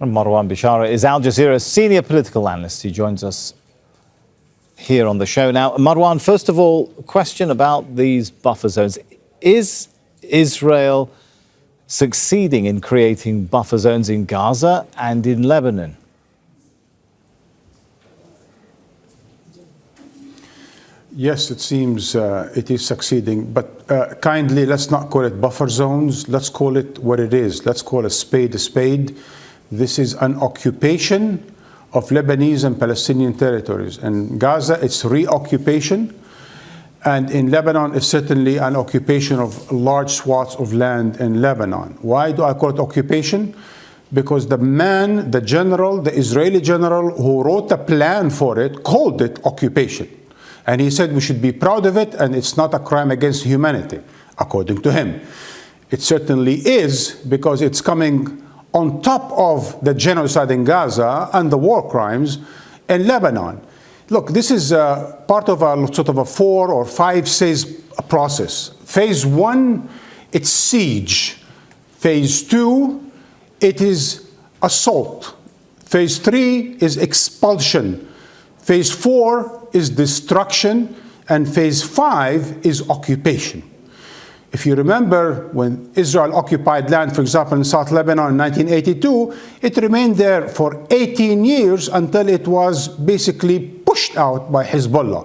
And Marwan Bishara is Al Jazeera's senior political analyst. He joins us here on the show. Now, Marwan, first of all, a question about these buffer zones. Is Israel succeeding in creating buffer zones in Gaza and in Lebanon? Yes, it seems it is succeeding, but kindly, let's not call it buffer zones. Let's call it what it is. Let's call a spade a spade. This is an occupation of Lebanese and Palestinian territories. In Gaza, it's reoccupation. And in Lebanon, it's certainly an occupation of large swaths of land in Lebanon. Why do I call it occupation? Because the man, the general, the Israeli general who wrote a plan for it, called it occupation. And he said we should be proud of it, and it's not a crime against humanity, according to him. It certainly is, because it's coming on top of the genocide in Gaza and the war crimes in Lebanon. Look, this is part of a sort of a 4 or 5 phase process. Phase 1, it's siege. Phase 2, it is assault. Phase 3 is expulsion. Phase 4 is destruction. And phase 5 is occupation. If you remember, when Israel occupied land, for example, in South Lebanon in 1982, it remained there for 18 years until it was basically pushed out by Hezbollah.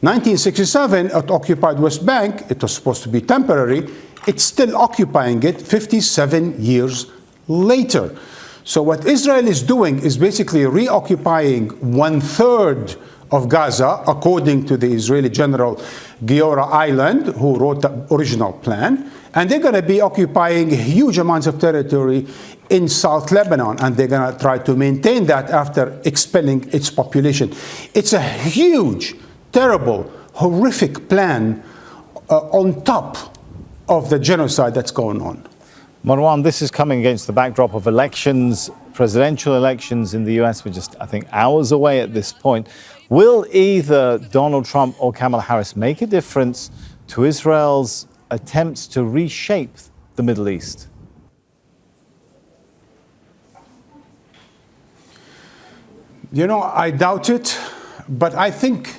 1967, it occupied West Bank. It was supposed to be temporary. It's still occupying it 57 years later. So what Israel is doing is basically reoccupying 1/3 of Gaza, according to the Israeli general Giora Island, who wrote the original plan. And they're going to be occupying huge amounts of territory in South Lebanon, and they're going to try to maintain that after expelling its population. It's a huge, terrible, horrific plan on top of the genocide that's going on. Marwan, this is coming against the backdrop of elections, presidential elections in the US. We're just, I think, hours away at this point. Will either Donald Trump or Kamala Harris make a difference to Israel's attempts to reshape the Middle East? You know, I doubt it, but I think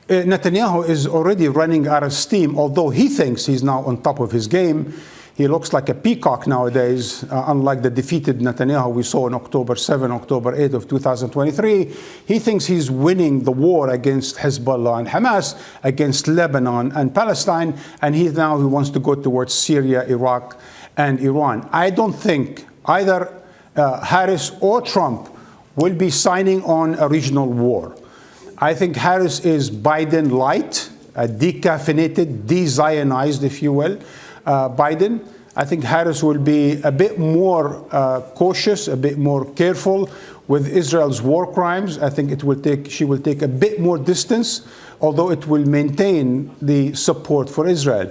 Netanyahu is already running out of steam, although he thinks he's now on top of his game. He looks like a peacock nowadays, unlike the defeated Netanyahu we saw on October 7, October 8 of 2023. He thinks he's winning the war against Hezbollah and Hamas, against Lebanon and Palestine, and he wants to go towards Syria, Iraq, and Iran. I don't think either Harris or Trump will be signing on a regional war. I think Harris is Biden light, decaffeinated, de-Zionized, if you will. Biden. I think Harris will be a bit more cautious, a bit more careful with Israel's war crimes. I think she will take a bit more distance, although it will maintain the support for Israel.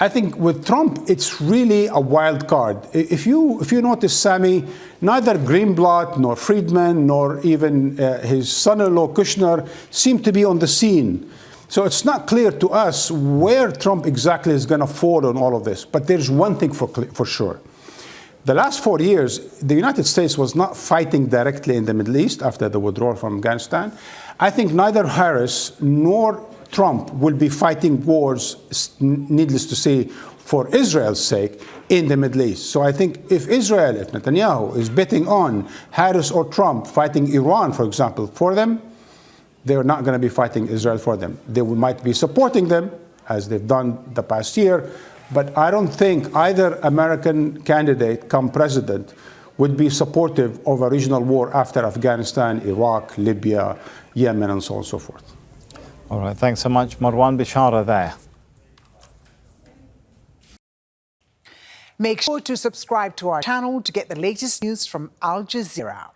I think with Trump, it's really a wild card. If you notice, Sami, neither Greenblatt nor Friedman nor even his son-in-law Kushner seem to be on the scene. So it's not clear to us where Trump exactly is going to fall on all of this. But there's one thing for sure. The last 4 years, the United States was not fighting directly in the Middle East after the withdrawal from Afghanistan. I think neither Harris nor Trump will be fighting wars, needless to say, for Israel's sake in the Middle East. So I think if Netanyahu is betting on Harris or Trump fighting Iran, for example, for them, they're not going to be fighting Israel for them. They might be supporting them, as they've done the past year, but I don't think either American candidate, come president, would be supportive of a regional war after Afghanistan, Iraq, Libya, Yemen, and so on and so forth. All right, thanks so much, Marwan Bishara there. Make sure to subscribe to our channel to get the latest news from Al Jazeera.